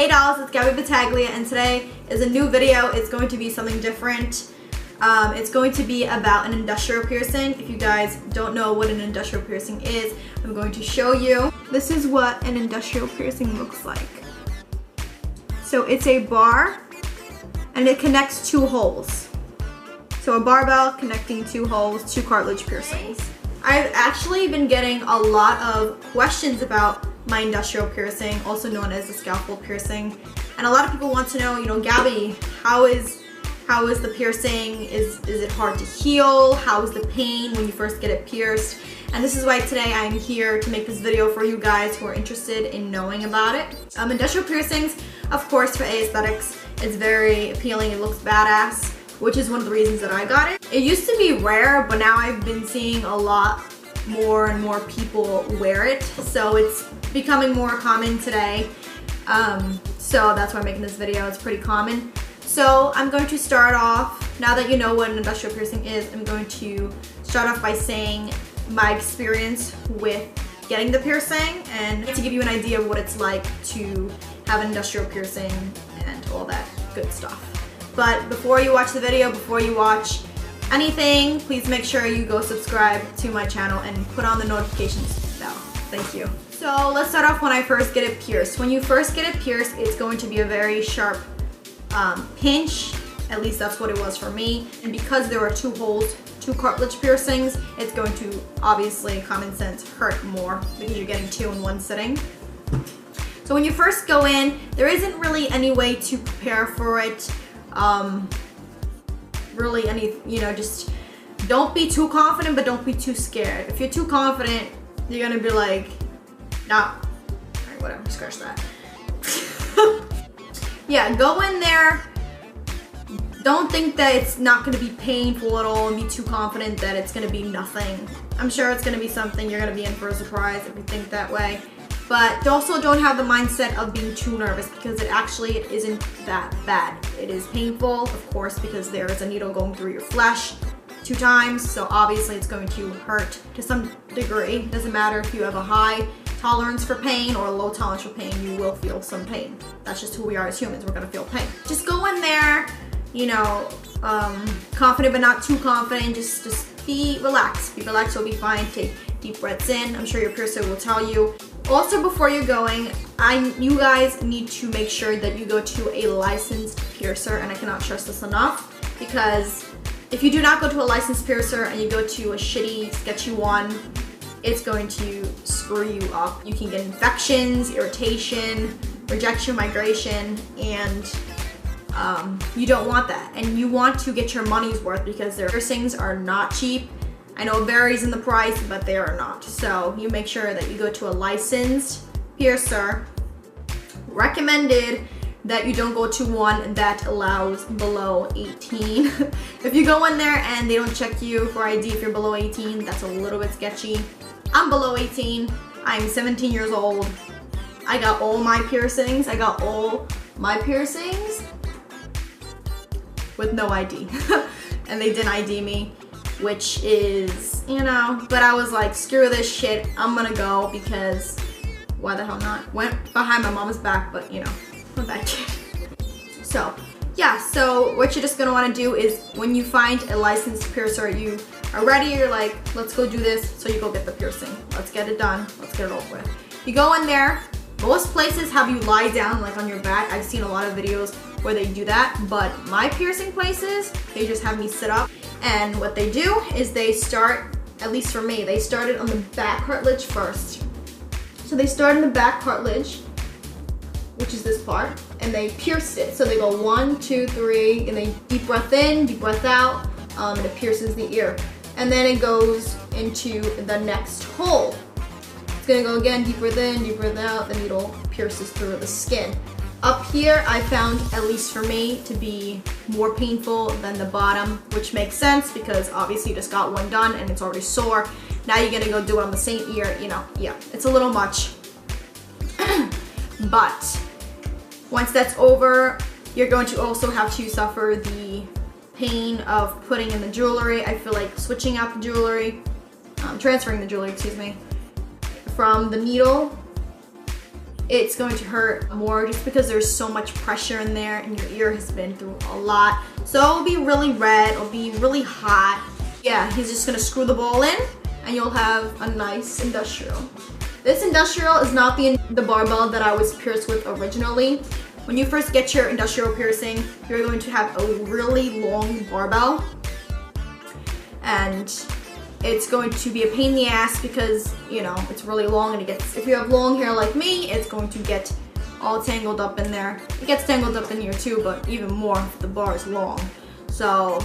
Hey dolls, it's Gabby Battaglia, and today is a new video. It's going to be something different. It's going to be about an industrial piercing. If you guys don't know what an industrial piercing is, I'm going to show you. This is what an industrial piercing looks like. So it's a bar, and it connects two holes. So a barbell connecting two holes, two cartilage piercings. I've actually been getting a lot of questions about my industrial piercing, also known as the scalpel piercing. And a lot of people want to know, Gabby, how is the piercing? Is it hard to heal? How is the pain when you first get it pierced? And this is why today I'm here to make this video for you guys who are interested in knowing about it. Industrial piercings, of course, for aesthetics, it's very appealing. It looks badass, which is one of the reasons that I got it. It used to be rare, but now I've been seeing a lot more and more people wear it. So it's becoming more common today. So that's why I'm making this video. It's pretty common. So I'm going to start off, now that you know what an industrial piercing is, I'm going to start off by saying my experience with getting the piercing and to give you an idea of what it's like to have an industrial piercing and all that good stuff. But before you watch the video, before you watch anything, please make sure you go subscribe to my channel and put on the notifications bell. Thank you. So let's start off when I first get it pierced. When you first get it pierced, it's going to be a very sharp pinch. At least that's what it was for me. And because there are two holes, two cartilage piercings, it's going to obviously, common sense, hurt more because you're getting two in one sitting. So when you first go in, there isn't really any way to prepare for it. Really any, just don't be too confident, but don't be too scared. If you're too confident, you're gonna be like, nah, alright, whatever, scratch that. Yeah, go in there. Don't think that it's not gonna be painful at all and be too confident that it's gonna be nothing. I'm sure it's gonna be something. You're gonna be in for a surprise if you think that way. But also don't have the mindset of being too nervous because it actually isn't that bad. It is painful, of course, because there is a needle going through your flesh 2 times. So obviously it's going to hurt to some degree. Doesn't matter if you have a high tolerance for pain or a low tolerance for pain, you will feel some pain. That's just who we are as humans. We're gonna feel pain. Just go in there, confident but not too confident. Just be relaxed. Be relaxed, you'll be fine. Take deep breaths in. I'm sure your piercer will tell you. Also, before you're going, you guys need to make sure that you go to a licensed piercer, and I cannot stress this enough, because if you do not go to a licensed piercer and you go to a shitty, sketchy one, it's going to screw you up. You can get infections, irritation, rejection, migration, and you don't want that. And you want to get your money's worth because their piercings are not cheap. I know it varies in the price, but they are not. So you make sure that you go to a licensed piercer. Recommended that you don't go to one that allows below 18. If you go in there and they don't check you for ID if you're below 18, that's a little bit sketchy. I'm below 18. I'm 17 years old. I got all my piercings. With no ID. And they didn't ID me, which is, but I was like, screw this shit, I'm gonna go, because why the hell not? Went behind my mom's back, but I'm a bad kid. So yeah, so what you're just gonna wanna do is when you find a licensed piercer, you are ready, you're like, let's go do this, so you go get the piercing. Let's get it done, let's get it over with. You go in there, most places have you lie down like on your back. I've seen a lot of videos where they do that, but my piercing places, they just have me sit up. And what they do is they start, at least for me, they started on the back cartilage first. So they start in the back cartilage, which is this part, and they pierced it. So they go 1, 2, 3, and they deep breath in, deep breath out, and it pierces the ear. And then it goes into the next hole. It's gonna go again, deep breath in, deep breath out, the needle pierces through the skin. Up here, I found, at least for me, to be more painful than the bottom, which makes sense because obviously you just got one done and it's already sore. Now you're gonna go do it on the same ear, yeah, it's a little much. But once that's over, you're going to also have to suffer the pain of putting in the jewelry. I feel like switching out the jewelry, transferring the jewelry, excuse me, from the needle it's going to hurt more just because there's so much pressure in there and your ear has been through a lot. So it'll be really red, it'll be really hot. Yeah, he's just gonna screw the ball in and you'll have a nice industrial. This industrial is not the barbell that I was pierced with originally. When you first get your industrial piercing, you're going to have a really long barbell. And it's going to be a pain in the ass because, you know, it's really long and if you have long hair like me, it's going to get all tangled up in there. It gets tangled up in here too, but even more if the bar is long. So,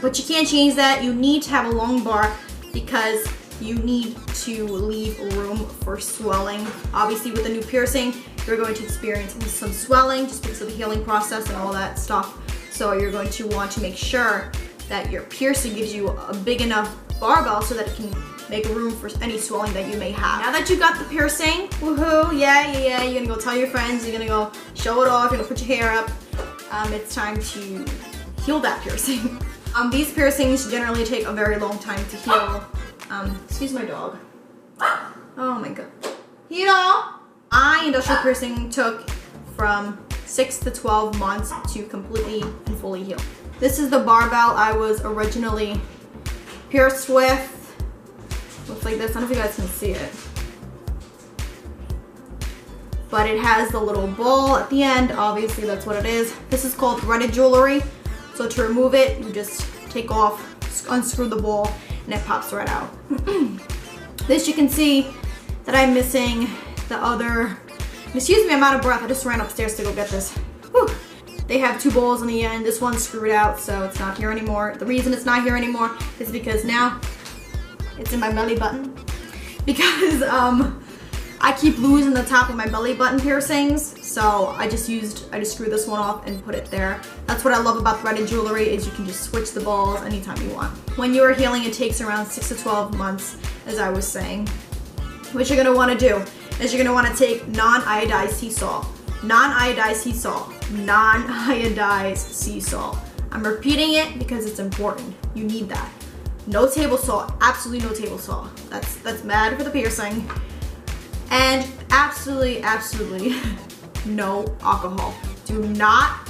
but you can't change that. You need to have a long bar because you need to leave room for swelling. Obviously with a new piercing, you're going to experience some swelling just because of the healing process and all that stuff. So you're going to want to make sure that your piercing gives you a big enough barbell so that it can make room for any swelling that you may have. Now that you got the piercing, woohoo, yeah, you're gonna go tell your friends, you're gonna go show it off, you're gonna put your hair up. It's time to heal that piercing. These piercings generally take a very long time to heal. Excuse my dog. Oh my god. You know, my industrial piercing took from 6 to 12 months to completely and fully heal. This is the barbell I was originally pierced with. Looks like this. I don't know if you guys can see it. But it has the little ball at the end. Obviously, that's what it is. This is called threaded jewelry. So to remove it, you just take off, unscrew the ball, and it pops right out. This you can see that I'm missing the other. Excuse me, I'm out of breath. I just ran upstairs to go get this. Whew. They have 2 balls on the end. This one's screwed out, so it's not here anymore. The reason it's not here anymore is because now it's in my belly button. Because I keep losing the top of my belly button piercings, so I just screwed this one off and put it there. That's what I love about threaded jewelry is you can just switch the balls anytime you want. When you are healing, it takes around 6 to 12 months, as I was saying. What you're gonna wanna do is you're gonna wanna take non-iodized sea salt. Non-iodized sea salt. Non-iodized sea salt. I'm repeating it because it's important. You need that. No table salt. Absolutely no table salt. That's bad for the piercing. And absolutely no alcohol. Do not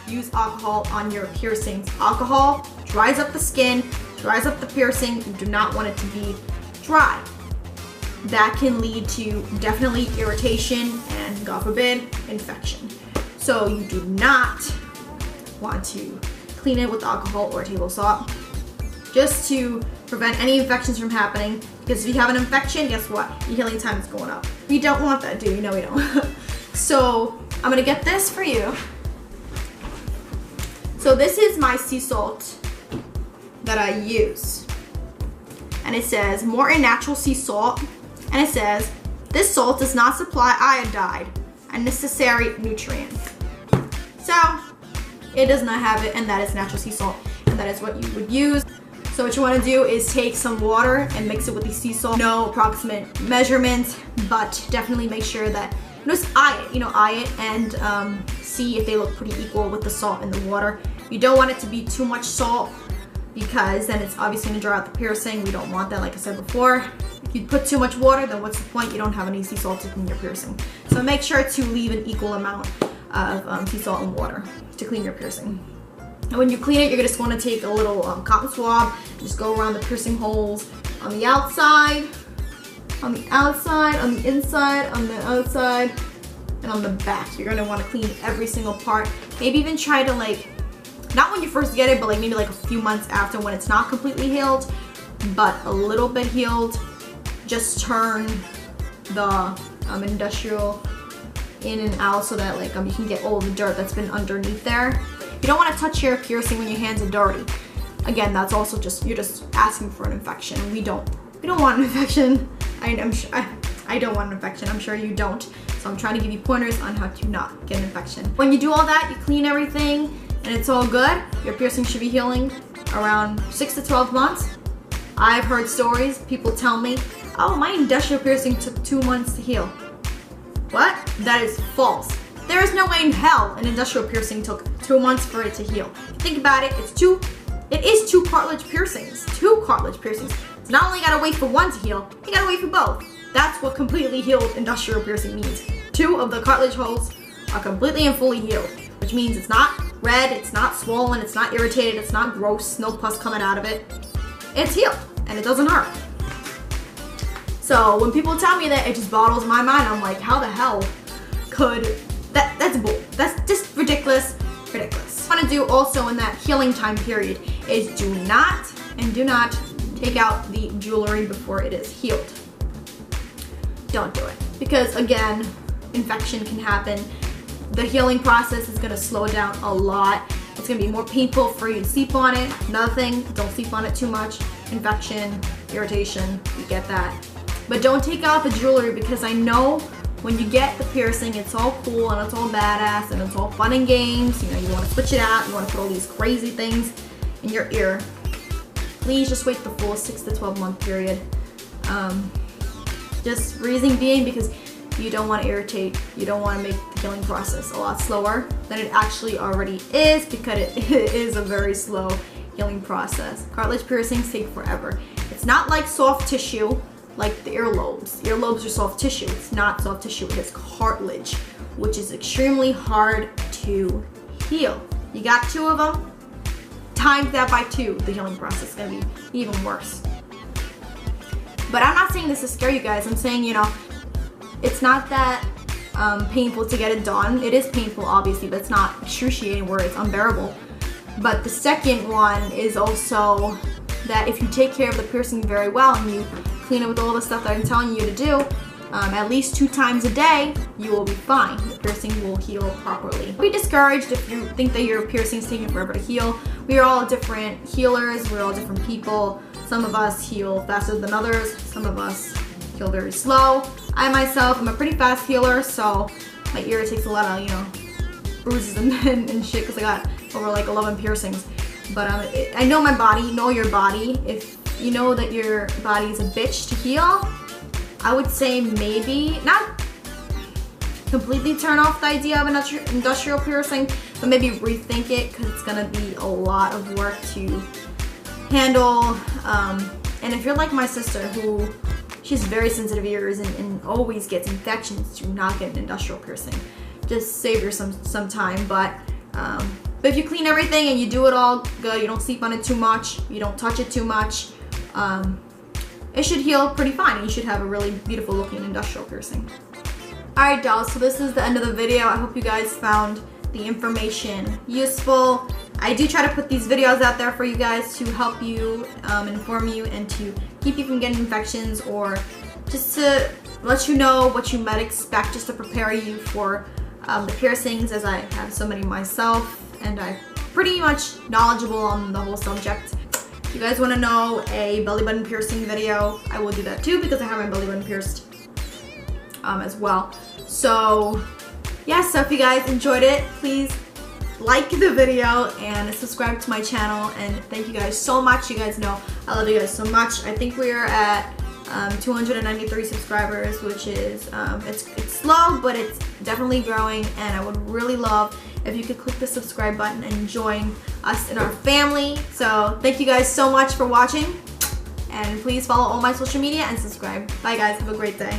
use alcohol on your piercings. Alcohol dries up the skin, dries up the piercing. You do not want it to be dry. That can lead to definitely irritation and, God forbid, infection. So you do not want to clean it with alcohol or table salt just to prevent any infections from happening, because if you have an infection, guess what? Your healing time is going up. We don't want that, do we? No, we don't. So I'm gonna get this for you. So this is my sea salt that I use. And it says Morton Natural Sea Salt. And it says, this salt does not supply iodide, a necessary nutrient. So it does not have it, and that is natural sea salt, and that is what you would use. So what you want to do is take some water and mix it with the sea salt. No approximate measurement, but definitely make sure that, just eye it and see if they look pretty equal with the salt and the water. You don't want it to be too much salt because then it's obviously going to dry out the piercing. We don't want that, like I said before. If you put too much water, then what's the point? You don't have any sea salt in your piercing. So make sure to leave an equal amount of sea salt and water to clean your piercing. And when you clean it, you're just going to take a little cotton swab, just go around the piercing holes on the outside, on the outside, on the inside, on the outside, and on the back. You're going to want to clean every single part. Maybe even try to, like, not when you first get it, but like maybe like a few months after when it's not completely healed, but a little bit healed. Just turn the industrial in and out so that like you can get all the dirt that's been underneath there. You don't want to touch your piercing when your hands are dirty. Again, that's also you're just asking for an infection. We don't want an infection. I don't want an infection. I'm sure you don't. So I'm trying to give you pointers on how to not get an infection. When you do all that, you clean everything and it's all good. Your piercing should be healing around 6 to 12 months. I've heard stories, people tell me, oh, my industrial piercing took 2 months to heal. What? That is false. There is no way in hell an industrial piercing took 2 months for it to heal. Think about it, it is two cartilage piercings. 2 cartilage piercings. So not only gotta wait for one to heal, you gotta wait for both. That's what completely healed industrial piercing means. 2 of the cartilage holes are completely and fully healed, which means it's not red, it's not swollen, it's not irritated, it's not gross, no pus coming out of it. It's healed and it doesn't hurt. So when people tell me that, it just boggles my mind. I'm like, how the hell could that's bull. That's just ridiculous. What I want to do also in that healing time period is do not take out the jewelry before it is healed. Don't do it, because again, infection can happen. The healing process is going to slow down a lot. It's going to be more painful for you to sleep on it. Another thing, don't sleep on it too much. Infection, irritation, you get that. But don't take out the jewelry, because I know when you get the piercing, it's all cool and it's all badass and it's all fun and games. You know, you want to switch it out, you want to put all these crazy things in your ear. Please just wait the full 6 to 12 month period. Just reason being, because you don't want to irritate, you don't want to make the healing process a lot slower than it actually already is, because it is a very slow healing process. Cartilage piercings take forever. It's not like soft tissue, like the earlobes. Earlobes are soft tissue. It's not soft tissue, it is cartilage, which is extremely hard to heal. You got 2 of them, times that by 2, the healing process is gonna be even worse. But I'm not saying this to scare you guys. I'm saying, you know, it's not that painful to get it done. It is painful, obviously, but it's not excruciating where it's unbearable. But the second one is also that if you take care of the piercing very well and you clean it with all the stuff that I'm telling you to do, at least 2 times a day, you will be fine. The piercing will heal properly. Don't be discouraged if you think that your piercing is taking forever to heal. We are all different healers. We're all different people. Some of us heal faster than others. Some of us heal very slow. I myself am a pretty fast healer, so my ear takes a lot of, you know, bruises and shit, because I got over like 11 piercings. But I know my body, know your body. If you know that your body is a bitch to heal, I would say maybe not completely turn off the idea of an industrial piercing, but maybe rethink it, because it's gonna be a lot of work to handle. And if you're like my sister, who she has very sensitive ears and always gets infections, do not get an industrial piercing. Just save yourself some time. But if you clean everything and you do it all good, you don't sleep on it too much, you don't touch it too much, it should heal pretty fine. You should have a really beautiful looking industrial piercing. Alright dolls, so this is the end of the video. I hope you guys found the information useful. I do try to put these videos out there for you guys to help you, inform you, and to keep you from getting infections, or just to let you know what you might expect, just to prepare you for the piercings, as I have so many myself and I'm pretty much knowledgeable on the whole subject. If you guys want to know a belly button piercing video, I will do that too, because I have my belly button pierced as well. So yeah, so if you guys enjoyed it, please like the video and subscribe to my channel, and thank you guys so much. You guys know I love you guys so much. I think we are at 293 subscribers, which is it's slow, but it's definitely growing, and I would really love if you could click the subscribe button and join us in our family. So thank you guys so much for watching, and please follow all my social media and subscribe. Bye guys, have a great day.